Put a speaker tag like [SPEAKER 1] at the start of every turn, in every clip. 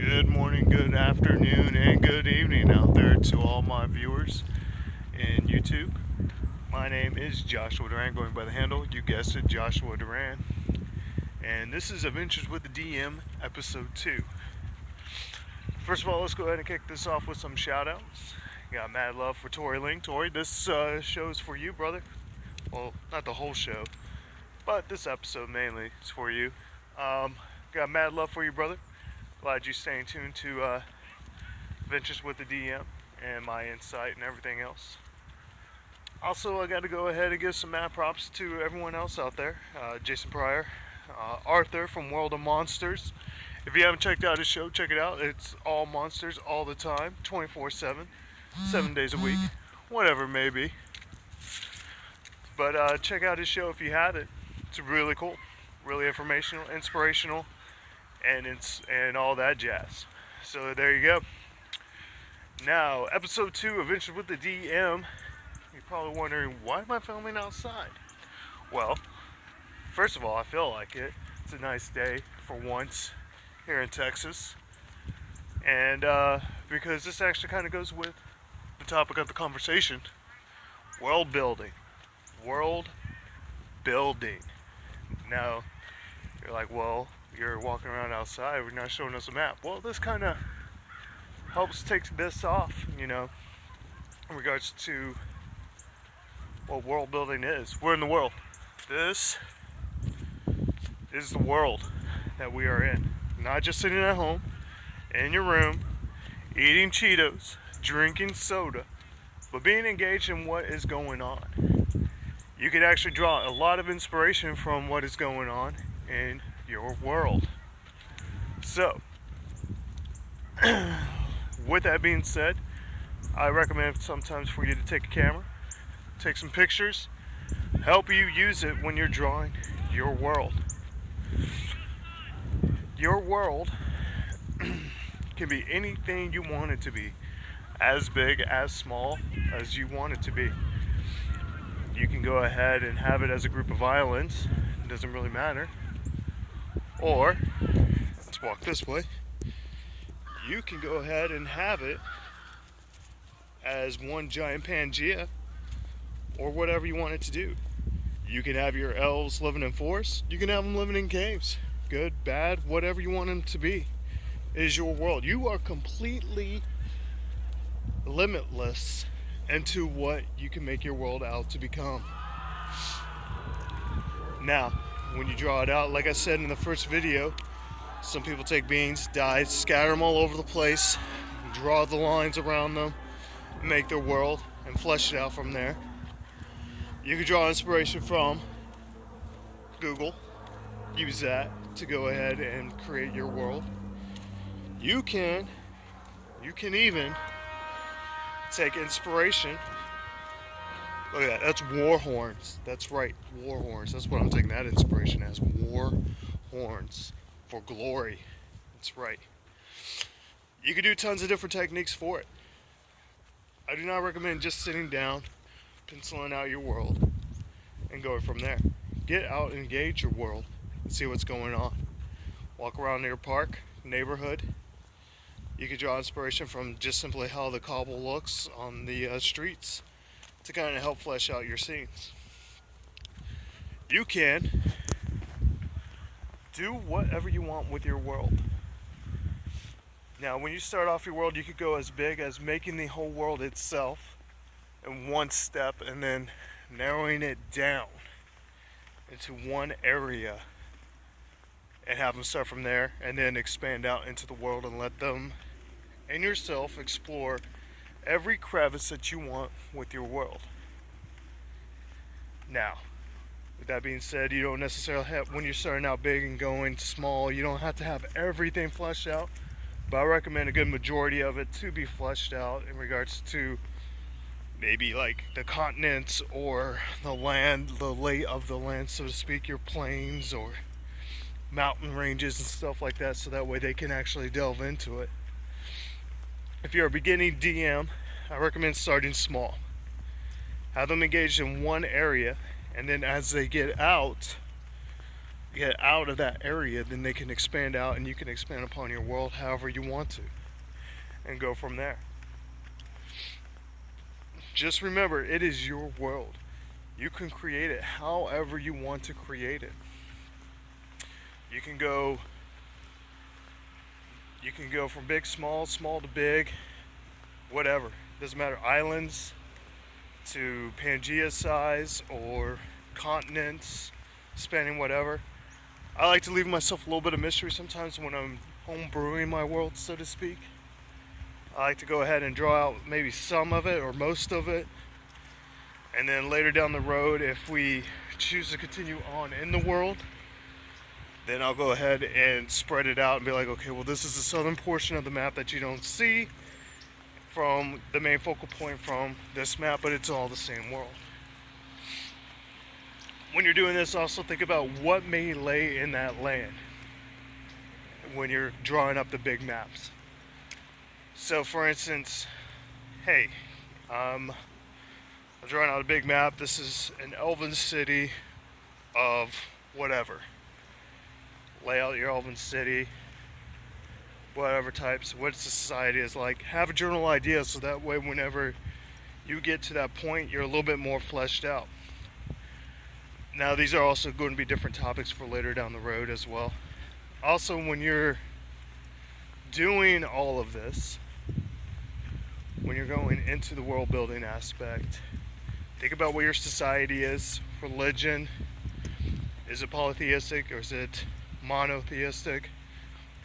[SPEAKER 1] Good morning, good afternoon, and good evening out there to all my viewers in YouTube. My name is Joshua Duran, going by the handle, you guessed it, Joshua Duran. And this is Adventures with the DM, Episode 2. First of all, let's go ahead and kick this off with some shout-outs. Got mad love for Tori Ling. Tori, this show's for you, brother. Well, not the whole show, but this episode mainly is for you. Got mad love for you, brother. Glad you staying tuned to Adventures with the DM and my insight and everything else. Also, I got to go ahead and give some mad props to everyone else out there. Jason Pryor, Arthur from World of Monsters. If you haven't checked out his show, check it out. It's all monsters all the time, 24/7, 7 days a week, whatever it may be. But check out his show if you haven't. It's really cool, really informational, inspirational, and all that jazz. So there you go. Now, episode 2, Adventures with the DM. You're probably wondering, why am I filming outside? Well, first of all, I feel like it. It's a nice day for once here in Texas. And because this actually kind of goes with the topic of the conversation, world building. World building. Now, you're like, well, you're walking around outside, we're not showing us a map. Well, this kind of helps take this off, in regards to what world building is. We're in the world. This is the world that we are in. Not just sitting at home, in your room, eating Cheetos, drinking soda, but being engaged in what is going on. You can actually draw a lot of inspiration from what is going on in your world. So, with that being said, I recommend sometimes for you to take a camera, take some pictures, help you use it when you're drawing your world. Your world can be anything you want it to be, as big, as small as you want it to be. You can go ahead and have it as a group of islands, it doesn't really matter. Or, let's walk this way, you can go ahead and have it as one giant Pangea, or whatever you want it to do. You can have your elves living in forests, you can have them living in caves. Good, bad, whatever you want them to be. It is your world. You are completely limitless into what you can make your world out to become. Now, when you draw it out, like I said in the first video, some people take beans, dyes, scatter them all over the place, draw the lines around them, make their world, and flesh it out from there. You can draw inspiration from Google, use that to go ahead and create your world. You can even take inspiration. Look at that, that's war horns. That's right, war horns. That's what I'm taking that inspiration as. War horns for glory. That's right. You can do tons of different techniques for it. I do not recommend just sitting down, penciling out your world, and going from there. Get out and engage your world and see what's going on. Walk around your park, neighborhood. You can draw inspiration from just simply how the cobble looks on the streets to kind of help flesh out your scenes. You can do whatever you want with your world. Now, when you start off your world, you could go as big as making the whole world itself in one step and then narrowing it down into one area and have them start from there and then expand out into the world and let them and yourself explore every crevice that you want with your world. Now, with that being said, you don't necessarily have, when you're starting out big and going small, you don't have to have everything fleshed out, but I recommend a good majority of it to be fleshed out in regards to maybe like the continents or the land, the lay of the land, so to speak, your plains or mountain ranges and stuff like that, so that way they can actually delve into it. If you're a beginning DM, I recommend starting small. Have them engaged in one area, and then as they get out, get out of that area, then they can expand out and you can expand upon your world however you want to and go from there. Just remember, it is your world. You can create it however you want to create it. You can go from big, small to big, whatever. Doesn't matter. Islands to Pangea size or continents, spanning whatever. I like to leave myself a little bit of mystery sometimes when I'm home brewing my world, so to speak. I like to go ahead and draw out maybe some of it or most of it. And then later down the road, if we choose to continue on in the world, then I'll go ahead and spread it out and be like, okay, well, this is the southern portion of the map that you don't see from the main focal point from this map, but it's all the same world. When you're doing this, also think about what may lay in that land when you're drawing up the big maps. So for instance, hey, I'm drawing out a big map. This is an elven city of whatever. Lay out your elven city, whatever types, what society is like. Have a general idea so that way whenever you get to that point, you're a little bit more fleshed out. Now these are also going to be different topics for later down the road as well. Also, when you're doing all of this, when you're going into the world building aspect, think about what your society is. Religion, is it polytheistic or is it monotheistic?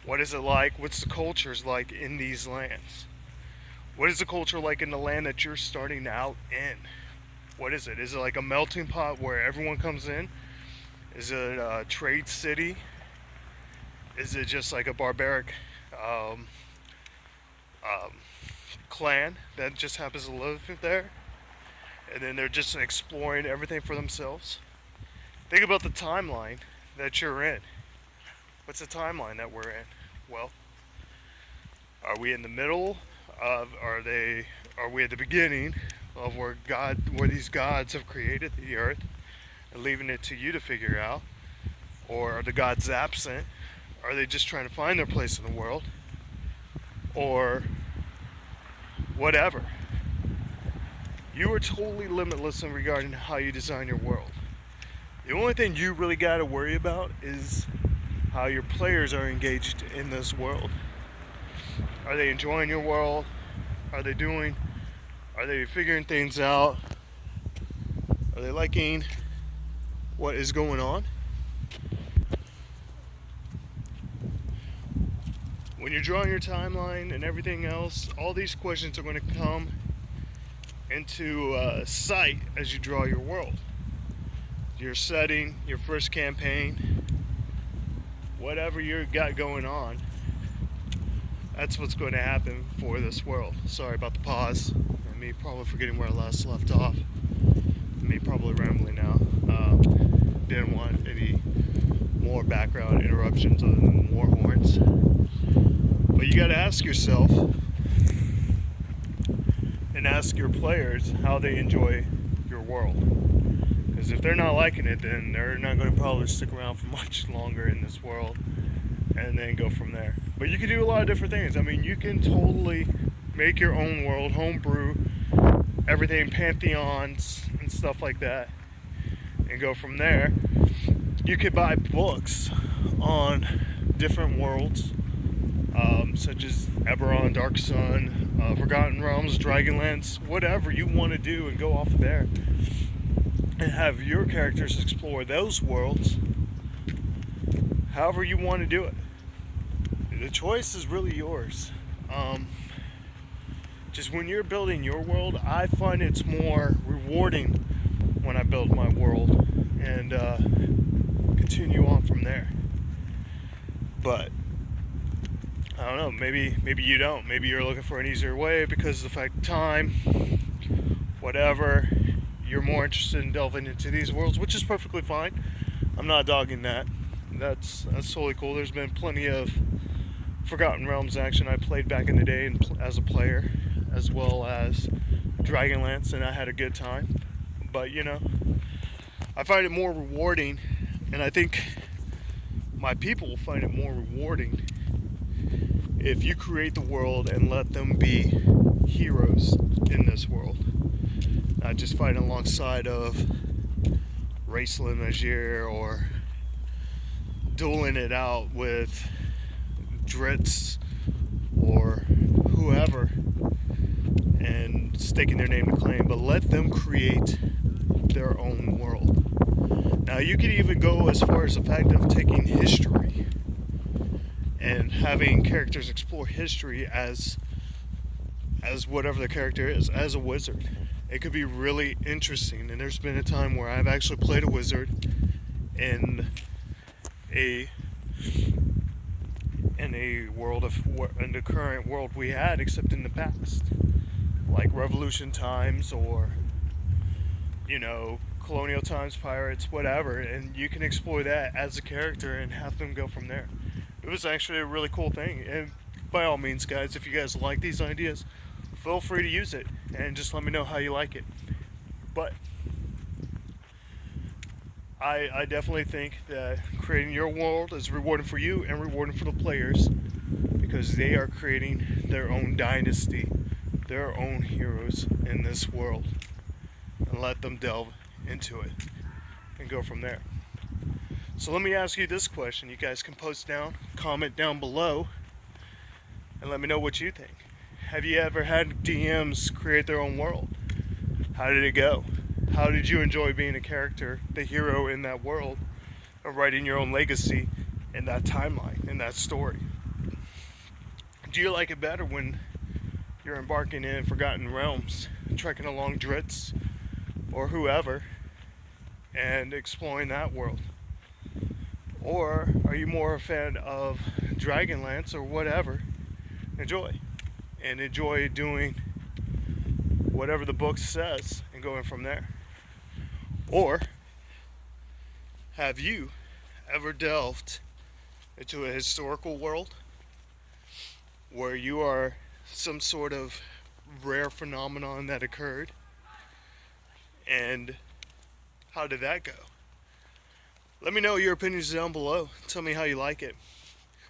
[SPEAKER 1] What is it like? What's the cultures like in these lands? What is the culture like in the land that you're starting out in? What is it? Is it like a melting pot where everyone comes in? Is it a trade city? Is it just like a barbaric clan that just happens to live there? And then they're just exploring everything for themselves? Think about the timeline that you're in. What's the timeline that we're in? Well, are we in the middle of, are we at the beginning of where these gods have created the earth and leaving it to you to figure out? Or are the gods absent? Are they just trying to find their place in the world? Or whatever. You are totally limitless in regarding how you design your world. The only thing you really got to worry about is how your players are engaged in this world. Are they enjoying your world? Are they figuring things out? Are they liking what is going on? When you're drawing your timeline and everything else, all these questions are going to come into sight as you draw your world. Your setting, your first campaign, whatever you got going on, that's what's going to happen for this world. Sorry about the pause, and me probably forgetting where I last left off. Me probably rambling now. Didn't want any more background interruptions other than war horns. But you got to ask yourself and ask your players how they enjoy your world. Because if they're not liking it, then they're not going to probably stick around for much longer in this world, and then go from there. But you can do a lot of different things. I mean, you can totally make your own world, homebrew, everything, pantheons and stuff like that, and go from there. You could buy books on different worlds, such as Eberron, Dark Sun, Forgotten Realms, Dragonlance, whatever you want to do, and go off of there and have your characters explore those worlds however you want to do it. The choice is really yours. Just when you're building your world, I find it's more rewarding when I build my world and continue on from there. But I don't know, maybe you don't. Maybe you're looking for an easier way because of the fact of time, whatever. You're more interested in delving into these worlds, which is perfectly fine. I'm not dogging that. That's totally cool. There's been plenty of Forgotten Realms action I played back in the day as a player, as well as Dragonlance, and I had a good time. But you know, I find it more rewarding, and I think my people will find it more rewarding if you create the world and let them be heroes in this world, not just fighting alongside of Raceland Magier or dueling it out with Dritz or whoever and staking their name to claim, but let them create their own world. Now you could even go as far as the fact of taking history and having characters explore history as whatever the character is, as a wizard. It could be really interesting, and there's been a time where I've actually played a wizard in a world of in the current world we had, except in the past, like Revolution times or colonial times, pirates, whatever, and you can explore that as a character and have them go from there. It was actually a really cool thing, and by all means, guys, if you guys like these ideas, feel free to use it and just let me know how you like it. But I definitely think that creating your world is rewarding for you and rewarding for the players, because they are creating their own dynasty, their own heroes in this world, and let them delve into it and go from there. So let me ask you this question. You guys can post down, comment down below, and let me know what you think. Have you ever had DMs create their own world? How did it go? How did you enjoy being a character, the hero in that world, and writing your own legacy in that timeline, in that story? Do you like it better when you're embarking in Forgotten Realms, trekking along Dritz or whoever, and exploring that world? Or are you more a fan of Dragonlance or whatever? Enjoy doing whatever the book says and going from there. Or have you ever delved into a historical world where you are some sort of rare phenomenon that occurred, and how did that go? Let me know your opinions down below. Tell me how you like it.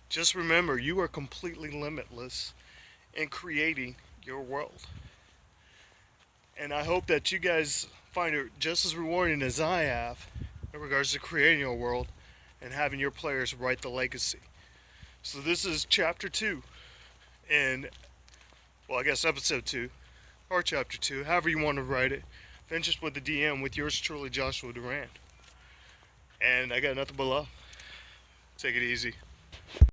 [SPEAKER 1] Just remember, you are completely limitless in creating your world. And I hope that you guys find it just as rewarding as I have in regards to creating your world and having your players write the legacy. So this is chapter 2 in, well, I guess episode 2 or chapter 2, however you want to write it. Ventures with the DM with yours truly, Joshua Duran. And I got nothing but love. Take it easy.